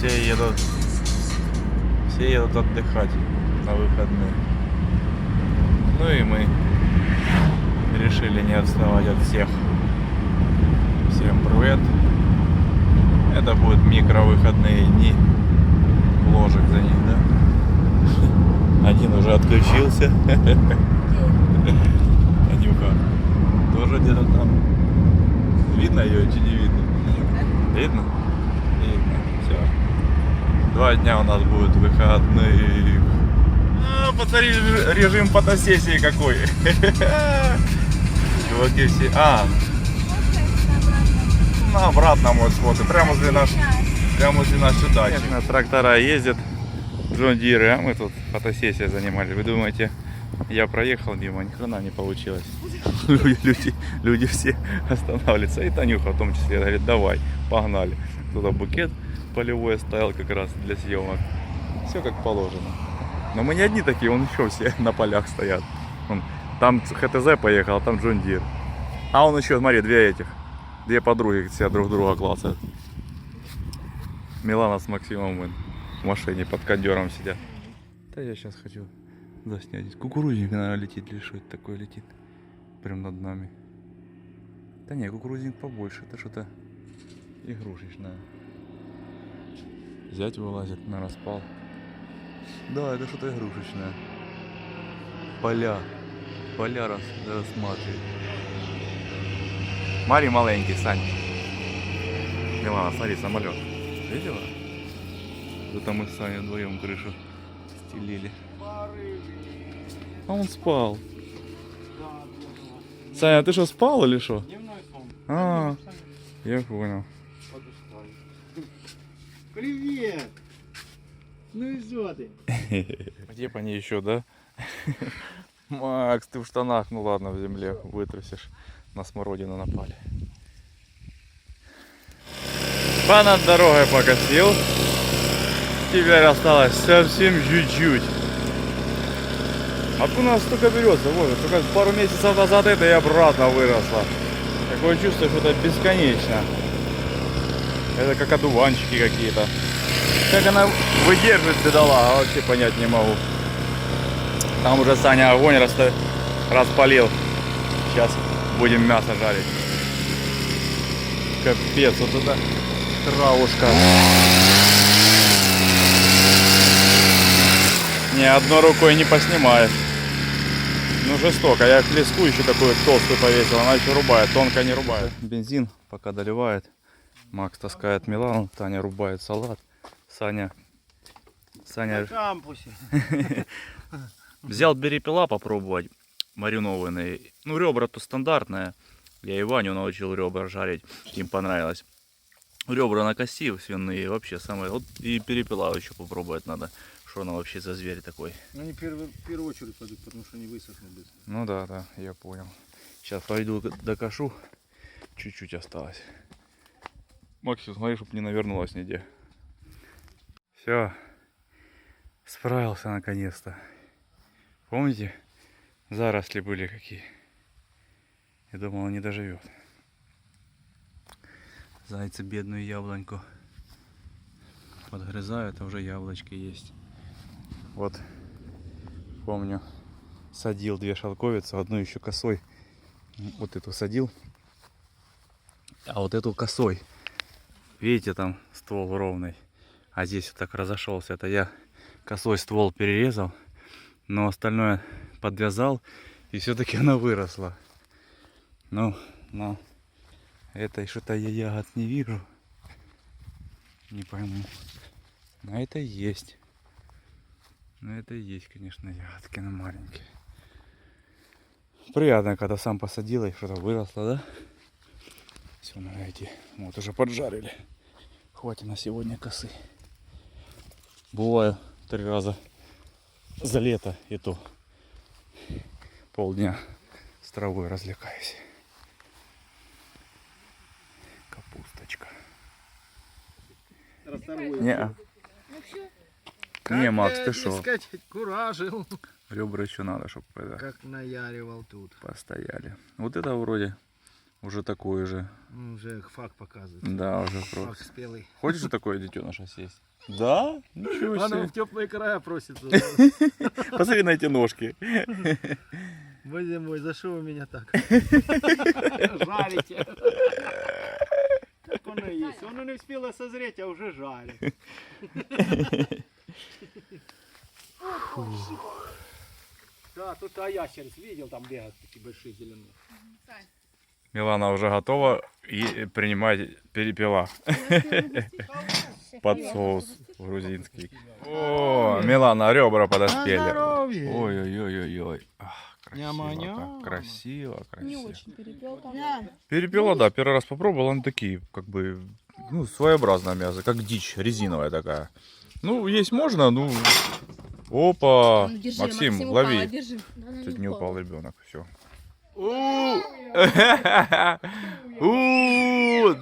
все едут отдыхать на выходные. Ну и мы решили не отставать от всех. Всем привет. Это будут микро-выходные дни. Ложек за них, да? Один уже отключился. Анюха тоже где-то там. Видно ее или не видно? Видно? Видно. Все. 2 дня у нас будут выходные. Посмотри, режим фотосессии какой. Чуваки все. На обратном вот сфоткаем. Прямо возле нашей дачи. Трактора ездят, Джон Диры, а мы тут фотосессией занимались. Вы думаете, я проехал мимо, ни хрена не получилось. Люди все останавливаются. И Танюха в том числе говорит, давай, погнали. Туда букет полевой оставил как раз для съемок. Все как положено. Но мы не одни такие, вон еще все на полях стоят. Там ХТЗ поехал, а там Джон Дир. А он еще, смотри, две подруги себя друг друга клацают. Милана с Максимом в машине под кондером сидят. Да я сейчас хочу заснять. Кукурузник, наверное, летит или что это такое летит? Прям над нами. Да не, кукурузник побольше, это что-то игрушечное. Зять вылазит на распал. Да, это что-то игрушечное. Поля рассматривает. Смотри, маленький, Сань. Милана, смотри, самолет. Видела? Это мы с Саней вдвоем крышу стелили. А он спал. Саня, а ты что, спал или что? А, я понял. Привет! Ну и что ты? Где по ней еще, да? Макс, ты в штанах, ну ладно, в земле вытрусишь. На смородину напали. Над дорогой покосил. Теперь осталось совсем чуть-чуть. Откуда у нас столько берется? Вот, только пару месяцев назад это и обратно выросло. Такое чувство, что это бесконечно. Это как одуванчики какие-то. Как она выдерживает бедолага, вообще понять не могу. Там уже Саня огонь распалил. Сейчас будем мясо жарить. Капец, вот это травушка. Не, одной рукой не поснимаешь. Ну жестоко. Я леску еще такую толстую повесил. Она еще рубает, тонко не рубает. Бензин пока доливает. Макс таскает Милану, Таня рубает салат. Саня На кампусе. взял перепела попробовать, маринованные. Ну, ребра-то стандартные. Я и Ваню научил ребра жарить, им понравилось. Ребра накосил свиные, вообще самое. Вот и перепела еще попробовать надо, что она вообще за зверь такой. Они в первую очередь пойдут, потому что они высохнут быстро. Ну да, я понял. Сейчас пойду докошу, чуть-чуть осталось. Максим, смотри, чтобы не навернулась нигде. Все, справился наконец-то. Помните, заросли были какие? Я думал, он не доживет. Зайцы бедную яблоньку подгрызают, а уже яблочки есть. Вот, помню, садил 2 шелковицы, одну еще косой. Вот эту садил, а вот эту косой. Видите, там ствол ровный, а здесь вот так разошелся. Это я косой ствол перерезал, но остальное подвязал, и все-таки она выросла. Ну, но этой что-то я ягод не вижу. Не пойму. Но это есть. Но это и есть, конечно, ягодки, но маленькие. Приятно, когда сам посадил и что-то выросло, да? Все, надо идти. Вот уже поджарили. Хватит на сегодня косы. Бываю 3 раза за лето, и то полдня с травой развлекаюсь. Капусточка. Не, не, Макс, ты шо? Куражил. Ребра еще надо, чтобы Как наяривал тут. постояли. Вот это вроде Уже такой же. Ну, уже факт показывает. Да, уже Факт просто. спелый. Хочешь такое детеныша съесть? Да? Ничего Оно себе. в теплые края просится. Посмотри на эти ножки. Боже мой, за что вы меня так? Жарите. Так оно и есть. Оно не успело созреть, а уже жарит. Да, тут ящериц видел, там бегают такие большие зеленые. Милана уже готова и принимать перепела под соус грузинский. О, Милана, ребра подоспели. здоровье! Ой-ой-ой-ой-ой. Ах, красиво, Няма-няма. как красиво, Не красиво. очень перепелка. Перепела, да, первый раз попробовал, они такие, как бы, ну, своеобразное мясо, как дичь, резиновая такая. Ну, есть можно, ну, опа, Ну, держи, Максим, упала, лови. держи. Чуть не упал ребенок, все.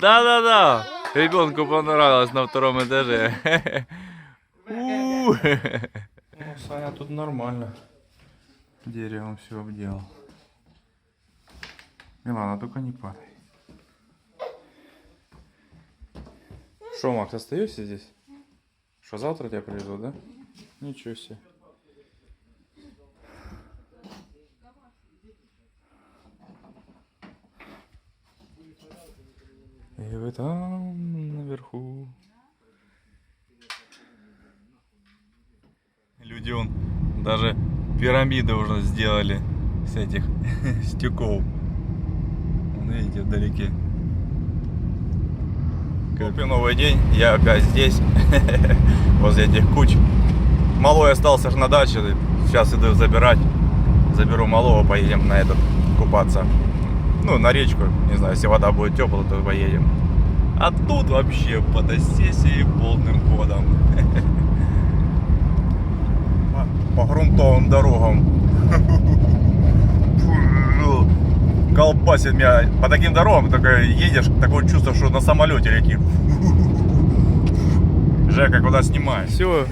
Да-да-да, ребенку понравилось на втором этаже. Ну, Саня тут нормально. Деревом все обделал. Милана, только не падай. Что, Макс, остаешься здесь? Что, завтра тебя привезут, да? Ничего себе. И вы там наверху. Люди он даже пирамиды уже сделали с этих стеков. Вон, видите, вдалеке. Копи, новый день, я опять здесь, возле этих куч. Малой остался аж на даче, сейчас иду забирать. Заберу малого, поедем на этот купаться. Ну, на речку, не знаю, если вода будет теплая, то поедем. А тут вообще фотосессии полным ходом. По грунтовым дорогам. Колбасит меня. По таким дорогам только едешь, такое чувство, что на самолете летишь. Жека, куда снимаешь? Все,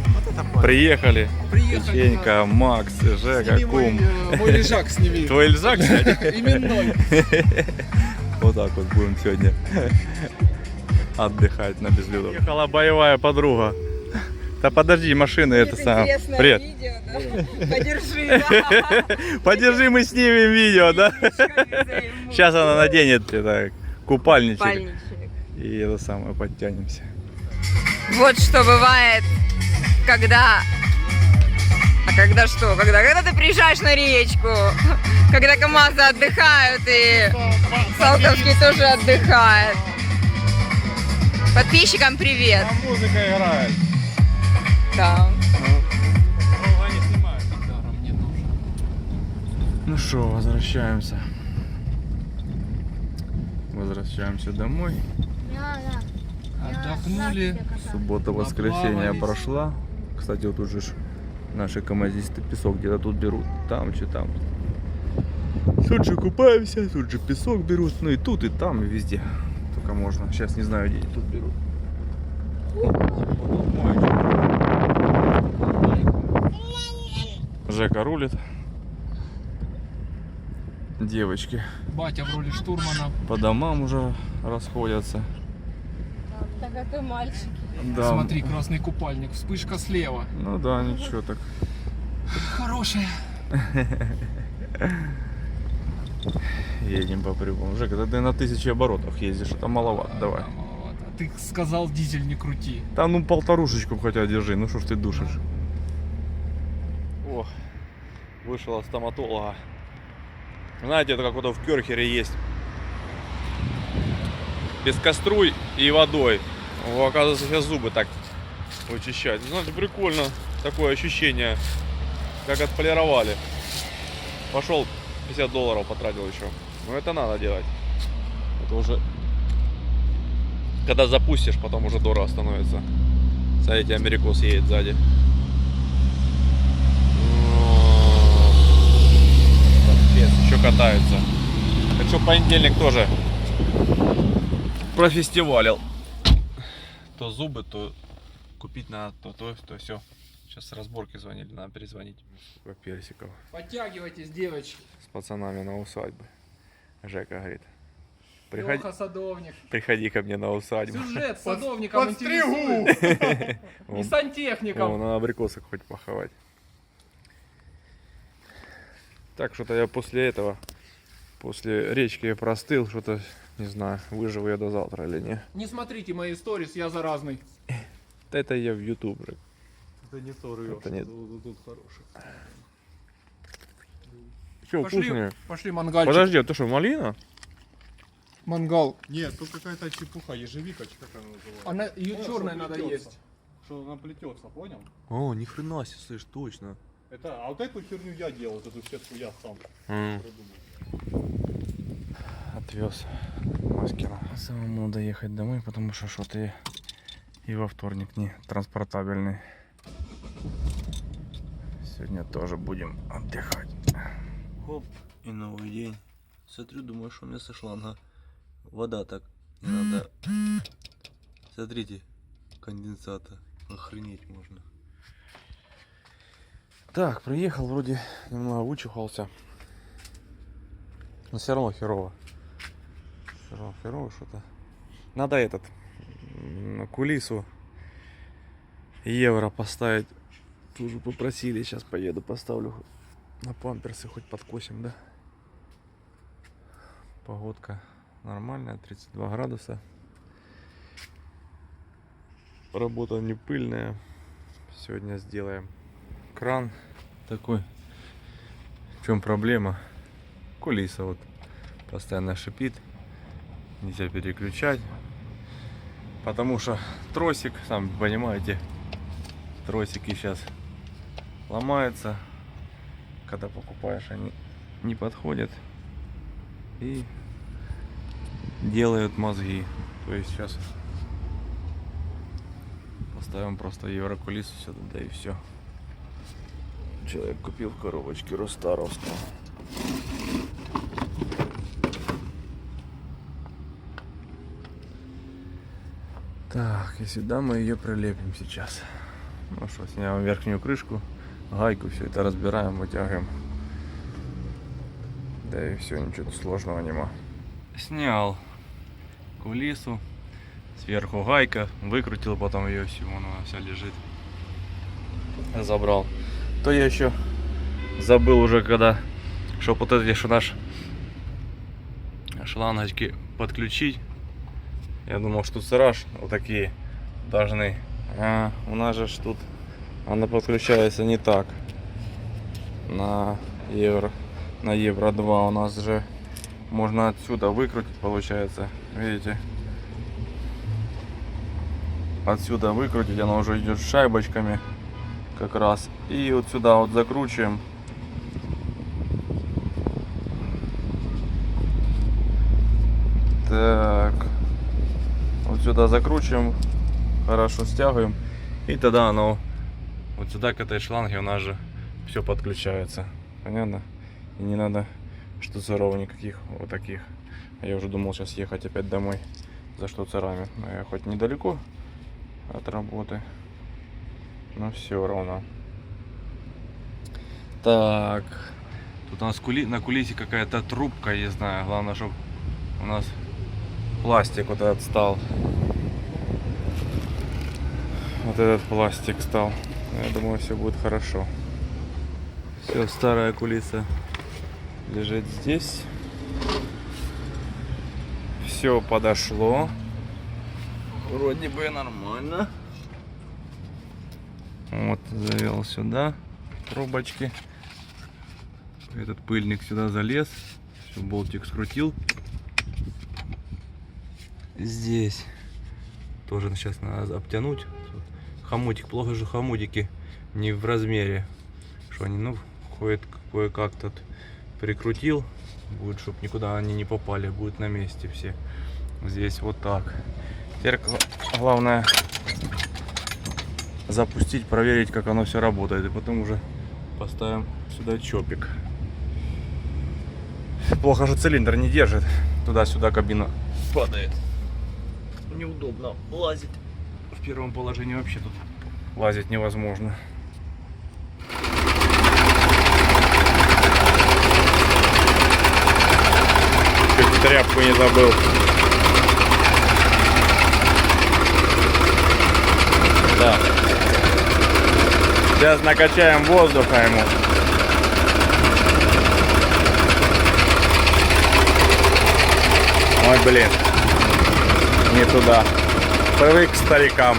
приехали. Печенька, Макс, Жека, Кум. Мой лежак сними. Твой лежак, кстати? Именной. Вот так вот будем сегодня отдыхать на безлюдов. Ехала боевая подруга. Да подожди, машина это сам. Привет. Видео, да? Подержи, да? Подержи, мы снимем видео, да? Сейчас она наденет это, купальничек. Пальничек. И это самое, подтянемся. Вот что бывает, когда... А когда что? Когда ты приезжаешь на речку, когда КамАЗы отдыхают и Салтовский тоже отдыхает. Подписчикам привет. Там музыка играет. Да. Ну что, возвращаемся. Возвращаемся домой. Отдохнули. Суббота, воскресенье Поплавались. прошла. Кстати, вот тут же ж наши камазисты песок где-то тут берут. Там, что там. Тут же купаемся, тут же песок берут. Ну и тут, и там, и везде. Только можно. Сейчас не знаю, где они тут берут. Жека рулит. Девочки Батя в роли штурмана. по домам уже расходятся. Так как и мальчики. Да. Смотри, красный купальник. Вспышка слева. Ну да, ничего так. Хорошая. Едем по прямому. Жека, ты на 1000 оборотах ездишь, это маловато, давай. Маловато. А ты сказал, дизель не крути. Да ну полторушечку хотя держи, ну что ж ты душишь. О, вышел от стоматолога. Знаете, это как вот в Кёрхере есть. Без каструй и водой. О, оказывается, сейчас зубы так вычищать. Знаете, прикольно. Такое ощущение, как отполировали. Пошел $50 потратил еще. Но это надо делать. Это уже... Когда запустишь, потом уже дорого становится. Смотрите, америкос едет сзади. Капец, еще катаются. Так что в понедельник тоже профестивалил. То зубы, то купить надо, то все. Сейчас с разборки звонили, надо перезвонить. Сколько персиков. Подтягивайтесь, девочки. С пацанами на усадьбе. Жека говорит. Леха садовник. Приходи ко мне на усадьбу. Сюжет садовником Подстригу! интересует. И О, сантехником. на абрикосах хоть поховать. Так, что-то я после речки я простыл, что-то, не знаю, выживу я до завтра или не. Не смотрите мои сторис, я заразный. Да это я в YouTube же. Это не то рвёшь, Это нет. тут хороший. Все, вкусные. Пошли мангальчик. Подожди, а ты что, малина? Мангал. Нет, тут какая-то чепуха, ежевика, как она называется. Она, ее Ну, черная что надо плетется. есть. Что она плетется, понял? О, ни хрена себе, слышь, точно. Это, а вот эту херню я делал, вот эту сетку я сам придумал. Отвез Маскина. Самому надо ехать домой, потому что что-то и во вторник не транспортабельный. Сегодня тоже будем отдыхать. Хоп, и новый день. Смотрю, думаю, что у меня со шланга вода так не надо. Смотрите, конденсата. Охренеть можно. Так, приехал, вроде немного вычухался. Но все равно херово. Все равно херово что-то. Надо кулису евро поставить. Тоже попросили, сейчас поеду поставлю на памперсы, хоть подкосим, да. Погодка нормальная, 32 градуса. Работа не пыльная. Сегодня сделаем кран такой. В чем проблема? Кулиса вот постоянно шипит. Нельзя переключать. Потому что тросик, сами понимаете, тросики сейчас ломаются. Когда покупаешь, они не подходят. И делают мозги. То есть сейчас поставим просто еврокулису сюда, да и все. Человек купил в коробочке Ростаровского. Так, и сюда мы ее прилепим сейчас. Ну что, снимаем верхнюю крышку, гайку, все это разбираем, вытягиваем. Да и все, ничего сложного нема. Снял кулису, сверху гайка, выкрутил потом ее всю, она вся лежит. Забрал. То я еще забыл уже, когда, чтобы вот эти наш шлангочки подключить. Я думал, что сыраж вот такие должны. А у нас же тут она подключается не так. На евро 2 у нас же можно отсюда выкрутить, получается. Видите? Отсюда выкрутить, она уже идет с шайбочками как раз. И вот сюда вот закручиваем. Так. Вот сюда закручиваем, хорошо стягиваем, и тогда оно вот сюда к этой шланге у нас же все подключается. Понятно? И не надо штуцеров никаких вот таких. Я уже думал сейчас ехать опять домой за штуцерами. Но я хоть недалеко от работы, но все равно. Так, тут у нас на кулисе какая-то трубка, не знаю. Главное, чтобы у нас пластик вот этот стал. Вот этот пластик стал. Я думаю, все будет хорошо. Все, старая кулиса лежит здесь. Все подошло. Вроде бы нормально. Вот, завел сюда трубочки. Этот пыльник сюда залез. Все, болтик скрутил. Здесь тоже сейчас надо обтянуть. Хомутик, плохо же хомутики не в размере, что они, ну, ходят кое-как тут прикрутил, будет, чтобы никуда они не попали, будет на месте все. Здесь вот так. Теперь главное запустить, проверить, как оно все работает, и потом уже поставим сюда чопик. Плохо же цилиндр не держит, туда-сюда кабина падает. Неудобно лазить. В первом положении вообще тут лазить невозможно. Чуть тряпку не забыл. Да. Сейчас накачаем воздуха ему. Ой, блин. Не туда. Привык к старикам,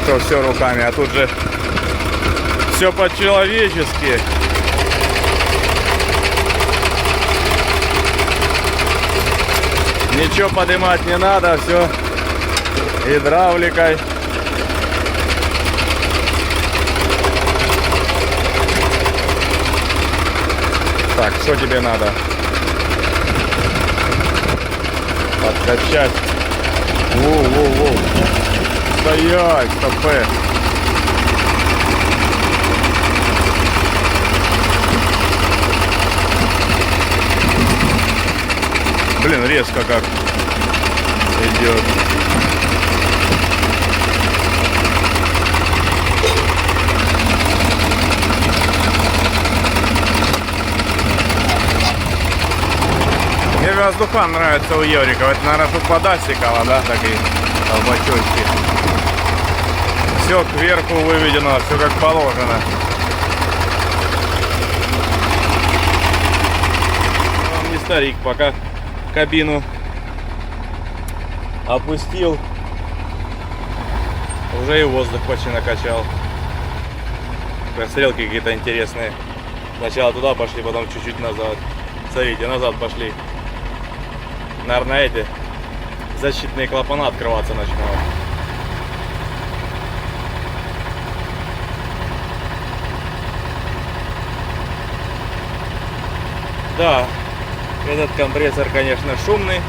что все руками, а тут же все по-человечески. Ничего поднимать не надо, все гидравликой. Так, что тебе надо? Подкачать. Воу. Стоять, стопэ. Блин, резко как идет. Мне воздухан нравится у Еврикова. Это, наверное, тут подастикова, да, такие колбачочки. Все кверху выведено, все как положено. Он не старик, пока кабину опустил, уже и воздух почти накачал. Стрелки какие-то интересные. Сначала туда пошли, потом чуть-чуть назад. Смотрите, назад пошли. Наверное, эти защитные клапана открываться начинают. Да, этот компрессор, конечно, шумный,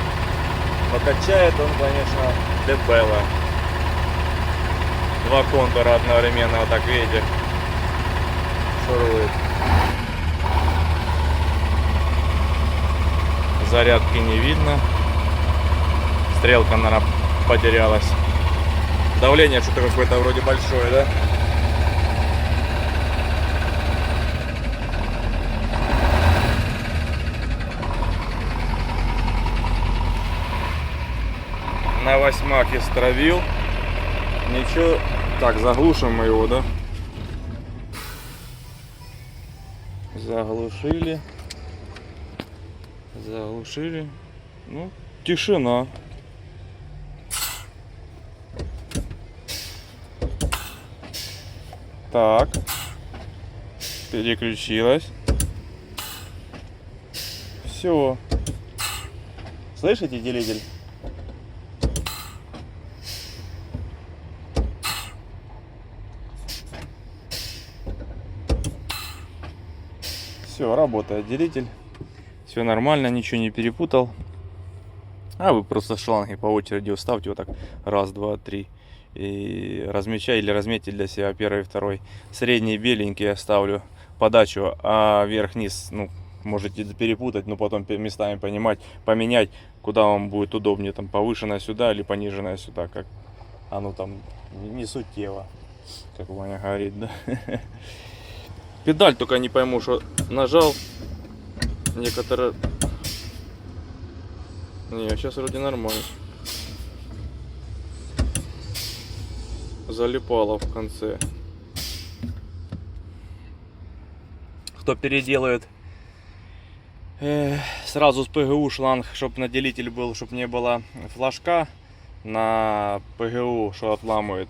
но качает он, конечно, дебело. Два контура одновременно, вот так видите, шурует. Зарядки не видно. Стрелка, наверное, потерялась. Давление что-то какое-то вроде большое, да? На восьмаке стравил. Ничего. Так, заглушим мы его, да? Заглушили. Заглушили. Ну, тишина. Так. Переключилась. Все. Слышите, делитель? Все, работает делитель. Все нормально, ничего не перепутал. А вы просто шланги по очереди уставьте вот так. Раз, два, три. И размечай или разметьте для себя первый, второй. Средний беленький оставлю подачу, а верх-низ, ну, можете перепутать, но потом местами поменять, куда вам будет удобнее. Там повышенное сюда или пониженное сюда. Как оно там не сутево, как Ваня говорит, да. Педаль только не пойму, что нажал. Некоторые... Не, сейчас вроде нормально. Залипало в конце. Кто переделает сразу с ПГУ шланг, чтобы на делитель был, чтобы не было флажка на ПГУ, что отламывает.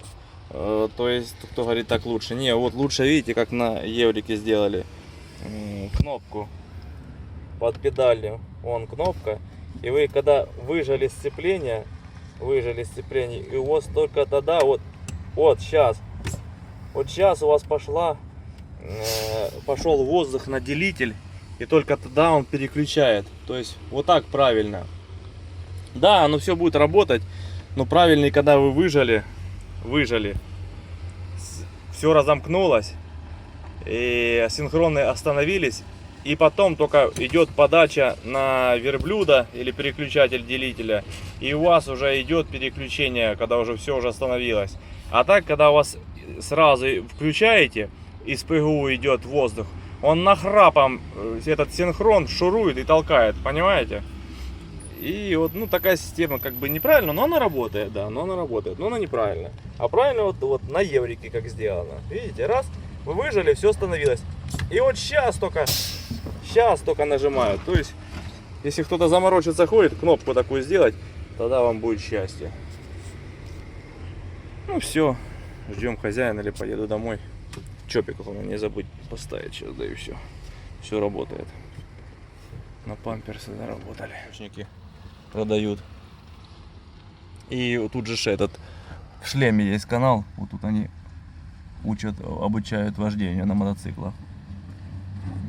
То есть, кто говорит, так лучше. Не, вот лучше, видите, как на Еврике сделали. Кнопку под педалью. Вон кнопка. И вы, когда выжали сцепление, и у вас только тогда, вот сейчас у вас пошел воздух на делитель, и только тогда он переключает. То есть, вот так правильно. Да, оно все будет работать, но правильнее, когда вы выжали, все разомкнулось, и синхроны остановились, и потом только идет подача на верблюда или переключатель делителя, и у вас уже идет переключение, когда уже все уже остановилось. А так, когда у вас сразу включаете, из ПГУ идет воздух, он нахрапом этот синхрон шурует и толкает, понимаете? И вот, ну, такая система как бы неправильно, но она работает, да, но она работает, но она неправильно. А правильно вот на еврике как сделано. Видите, раз, вы выжали, все остановилось. И вот сейчас только нажимают. То есть, если кто-то заморочится ходит, кнопку такую сделать, тогда вам будет счастье. Ну все, ждем хозяина или поеду домой. Чопик, не забудь поставить сейчас, да и все. Все работает. На памперсы заработали. Наушники продают. И вот тут же этот в шлеме есть канал. Вот тут они обучают вождению на мотоциклах.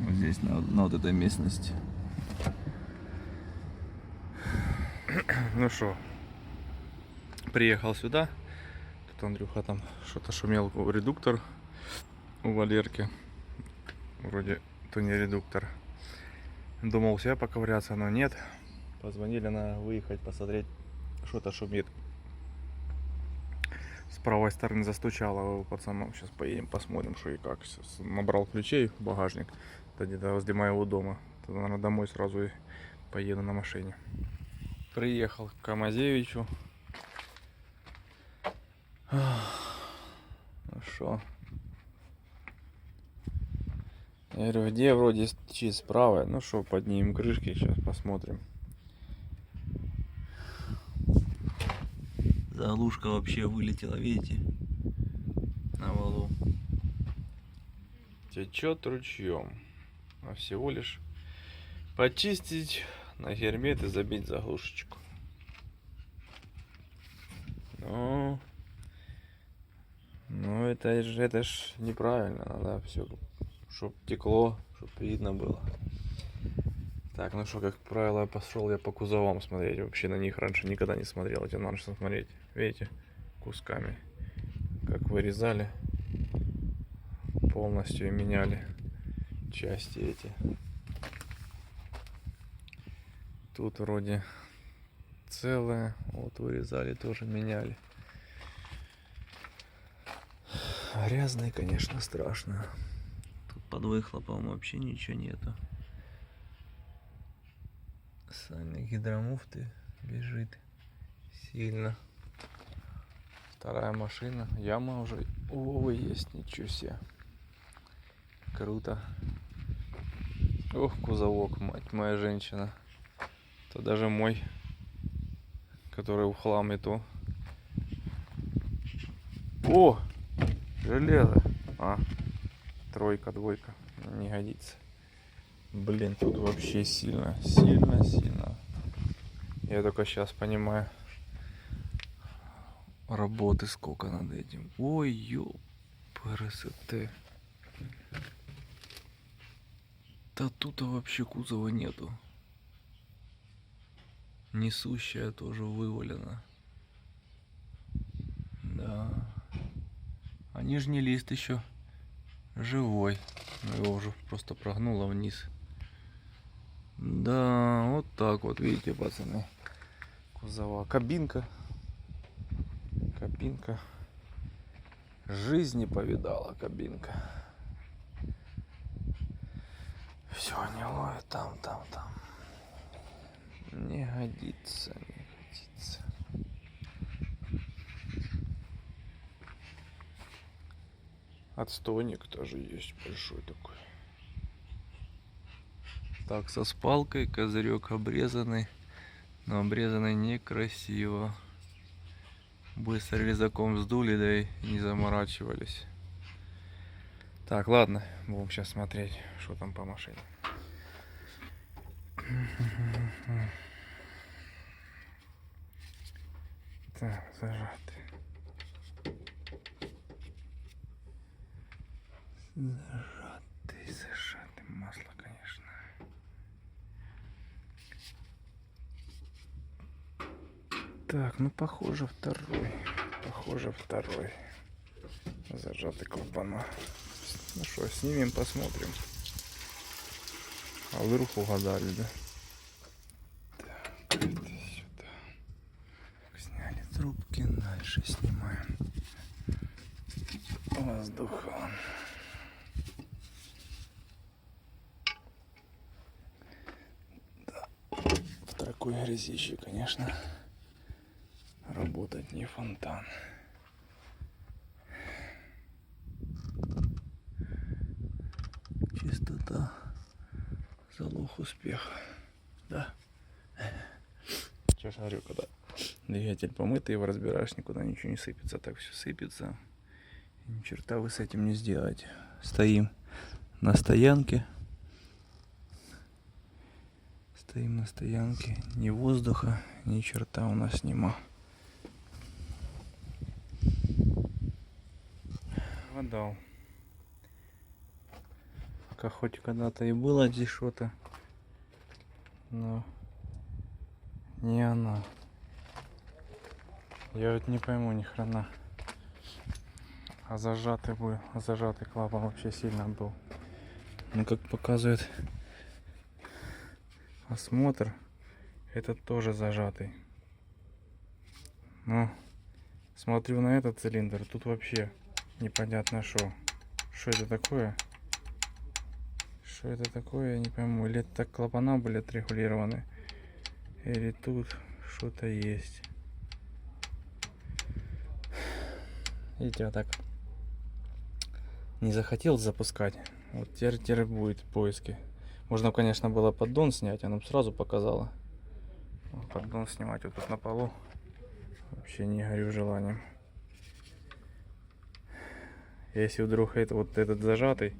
Вот здесь, на вот этой местности. Ну что, приехал сюда. Тут Андрюха там что-то шумел, редуктор у Валерки. Вроде то не редуктор. Думал себя поковыряться, но нет. Позвонили, надо выехать, посмотреть, что-то шумит. С правой стороны застучало у пацанов. Сейчас поедем, посмотрим, что и как. Сейчас набрал ключей в багажник. Где-то возле моего дома. Тогда, наверное, домой сразу и поеду на машине. Приехал к Камазевичу. Ну что? Я говорю, где вроде стучит справа. Ну что, поднимем крышки, сейчас посмотрим. Заглушка вообще вылетела, видите? На валу. Течет ручьем. А всего лишь почистить на гермет и забить заглушечку. Ну это ж неправильно. Надо все, чтоб текло, чтоб видно было. Так, ну что, как правило, пошел я по кузовам смотреть. Вообще на них раньше никогда не смотрел. Этим надо что смотреть. Видите, кусками. Как вырезали. Полностью и меняли части эти. Тут вроде целое. Вот вырезали, тоже меняли. Грязный, конечно, страшно. Тут под выхлопом вообще ничего нету. Сальник гидромуфты бежит сильно. Вторая машина. Яма уже у Вовы есть, ничего себе. Круто. Ох, кузовок, мать моя женщина. То даже мой, который в хлам и то. О! Железо. А, тройка, двойка. Не годится. Блин, тут вообще сильно. Я только сейчас понимаю. Работы сколько над этим. Ой, ёпрст. Да тут вообще кузова нету. Несущая тоже вывалена. Да. А нижний лист еще живой. Его уже просто прогнуло вниз. Да, вот так вот, видите, пацаны. Кузова. Кабинка. Жизни повидала кабинка. Все, не ловит там. Не годится. Отстойник тоже есть большой такой. Так, со спалкой козырек обрезанный, но обрезанный некрасиво. Быстро резаком сдули, да и не заморачивались. Так, ладно, будем сейчас смотреть, что там по машине. Так, зажатый. Зажатый. Масло, конечно. Так, ну похоже второй. Зажатый клапана. Ну что, снимем, посмотрим. А вдруг угадали, да? Так, это сюда. Сняли трубки, дальше снимаем. Воздуха. Да. В такой грязище, конечно, работать не фонтан. Чистота — залог успеха, да. Что ж говорю, когда двигатель помытый, его разбираешь, никуда ничего не сыпется, так все сыпется. И ни черта вы с этим не сделаете. Стоим на стоянке. Стоим на стоянке, ни воздуха, ни черта у нас нема. Отдал. Пока хоть когда-то и было здесь что-то, но не она. Я вот не пойму ни хрена. А зажатый был, зажатый клапан вообще сильно был. Ну, как показывает осмотр, этот тоже зажатый. Но смотрю на этот цилиндр, тут вообще непонятно что. Что это такое? Что это такое, я не пойму. Или это так клапана были отрегулированы, или тут что-то есть. Видите, вот так не захотел запускать. Вот теперь будет поиски. Можно, конечно, было поддон снять, оно бы сразу показало. Поддон снимать вот тут на полу вообще не горю желанием. Если вдруг это вот этот зажатый,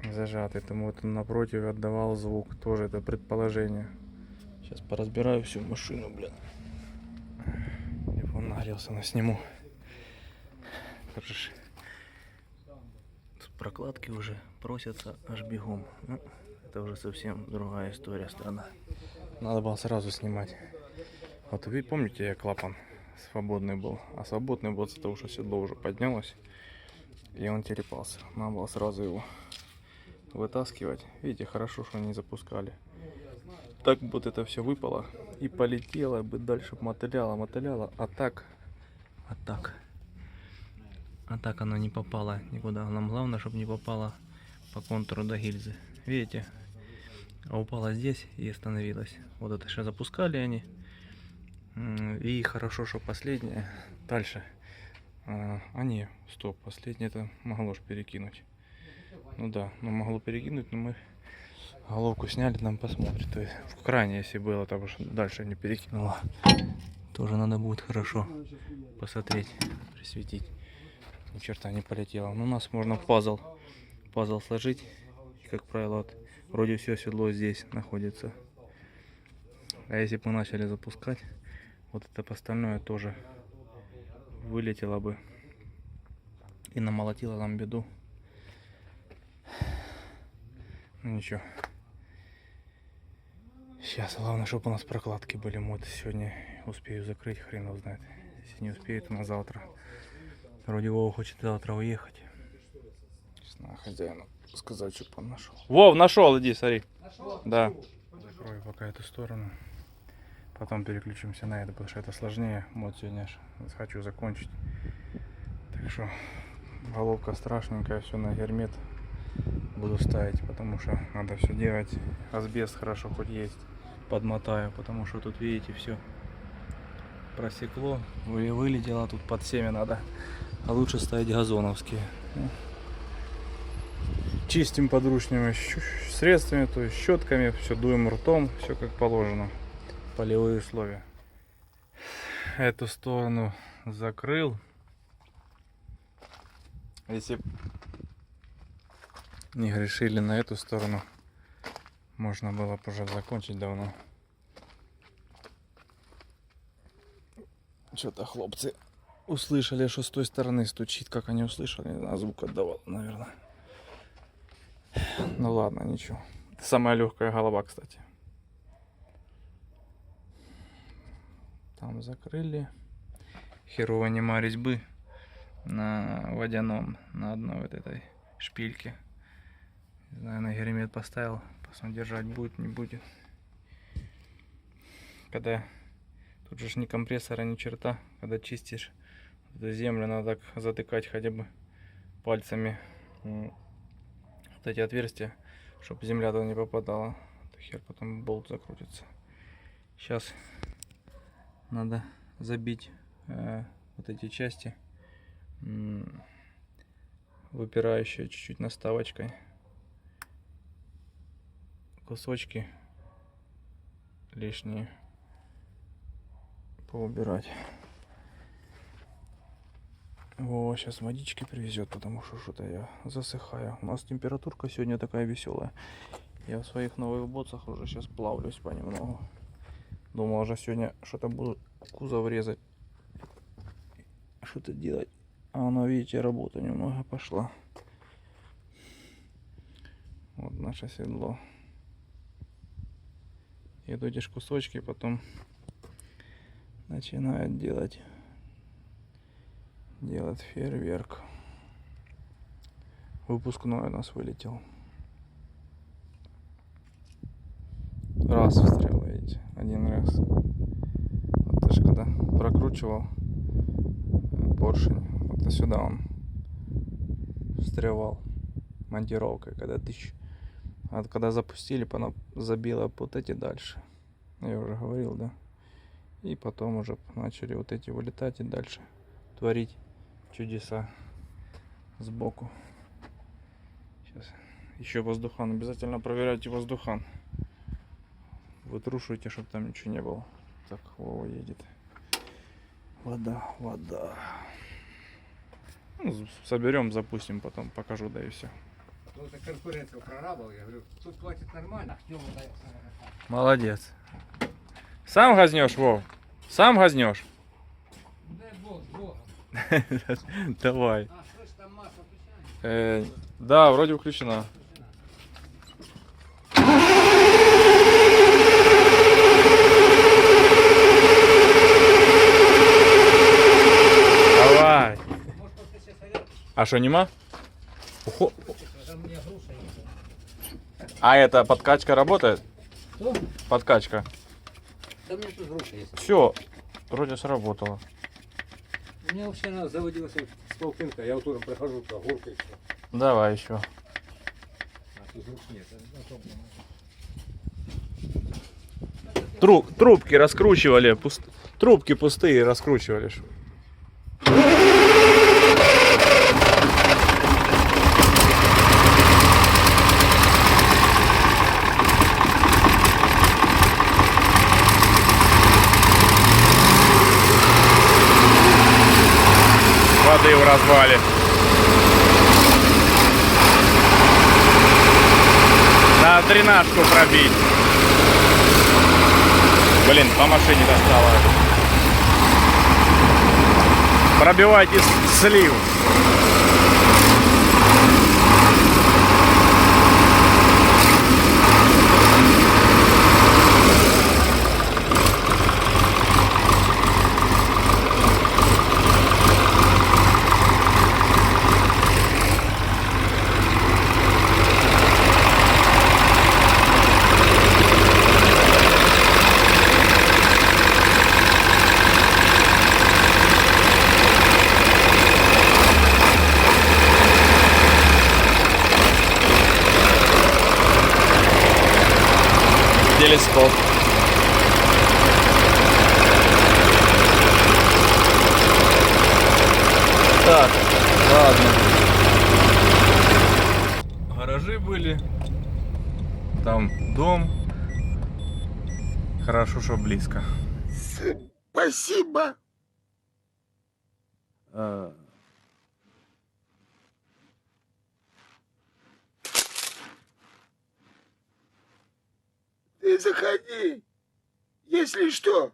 то вот он напротив отдавал звук. Тоже это предположение. Сейчас поразбираю всю машину, блин. Телефон нагрелся, но сниму. Короче, тут прокладки уже просятся аж бегом. Ну, это уже совсем другая история, страна. Надо было сразу снимать. Вот вы помните, я клапан свободный был. А свободный был из-за того, что седло уже поднялось. И он телепался. Надо было сразу его вытаскивать. Видите, хорошо, что не запускали. Так вот это все выпало и полетело бы дальше, мотыляло. А так оно не попало никуда. Нам главное, чтобы не попало по контуру до гильзы. Видите? А упала здесь и остановилась. Вот это сейчас запускали они. И хорошо, что последнее. Дальше. Не, стоп, последнее это могло ж перекинуть. Ну да, могло перекинуть, но мы головку сняли, нам посмотрим. То есть в крайне, если было, потому что дальше не перекинуло. Тоже надо будет хорошо посмотреть, присветить. Ни черта не полетело. Но у нас можно пазл сложить. И, как правило, вот, вроде все седло здесь находится. А если бы мы начали запускать, вот это остальное тоже вылетело бы и намолотило нам беду. Ну ничего. Сейчас главное, чтобы у нас прокладки были. Вот сегодня успею закрыть, хрен его знает. Если не успею, то на завтра. Вроде Вова хочет завтра уехать. Сейчас надо хозяину сказать, что он нашел. Вов, нашел, иди, смотри. Нашел? Да. Закрою пока эту сторону. Потом переключимся на это, потому что это сложнее. Вот сегодня хочу закончить. Так что головка страшненькая, все на гермет буду ставить, потому что надо все делать. Асбест хорошо хоть есть, подмотаю, потому что тут, видите, все просекло, вылетело, тут под семя надо, а лучше ставить газоновские. Чистим подручными средствами, то есть щетками, все дуем ртом, все как положено. Полевые условия. Эту сторону закрыл. Если не грешили на эту сторону, можно было бы уже закончить давно. Что-то хлопцы услышали, что с той стороны стучит. Как они услышали, не знаю, звук отдавал, наверное. Ну ладно, ничего. Это самая легкая голова, кстати. Там закрыли. Херово нема резьбы на водяном, на одной вот этой шпильке. Не знаю, на гермет поставил. Посмотрим, держать будет, не будет. Когда тут же ни компрессора, ни черта. Когда чистишь эту землю, надо так затыкать хотя бы пальцами вот эти отверстия, чтобы земля туда не попадала. Хер потом болт закрутится. Сейчас надо забить вот эти части, выпирающие чуть-чуть наставочкой. Кусочки лишние поубирать. О, сейчас водички привезет, потому что что-то я засыхаю. У нас температурка сегодня такая веселая. Я в своих новых ботсах уже сейчас плавлюсь понемногу. Думал уже сегодня что-то буду кузов резать, что-то делать. А оно, видите, работа немного пошла. Вот наше седло. И вот эти ж кусочки потом начинают делать фейерверк. Выпускной у нас вылетел. Раз встрял, видите, один раз. Вот даже когда прокручивал поршень, вот сюда он встревал монтировкой, когда тысяч. А вот когда запустили, она забила вот эти дальше. Я уже говорил, да. И потом уже начали вот эти вылетать и дальше творить чудеса сбоку. Сейчас еще воздухан. Обязательно проверяйте воздухан. Вытрушивайте, чтобы там ничего не было. Так, Вова едет. Вода. Ну, соберем, запустим, потом покажу, да и все. Просто конкуренцию прорабов, я говорю, тут платят нормально, ждем удается. Молодец. Сам газнешь, Вов? Сам газнешь? Дай бог, с богом. Давай. А, слышь, там масло включаем? Да, вроде включена. Давай. Может, просто сейчас орёт? А что, нема? Там у меня груша есть. А это подкачка работает? Что? Подкачка. Да у меня тут груша есть. Все, вроде сработало. У меня вообще она заводилась с полтинка, я вот утром прихожу, то горка и все. Давай еще. А тут груш нет. Трубки раскручивали, трубки пустые раскручивали. Воды в развале. Надо дренажку пробить. Блин, по машине достало. Пробивайте слив. Телескоп. Так, ладно. Гаражи были. Там дом. Хорошо, что близко. Спасибо. Ты заходи. Если что,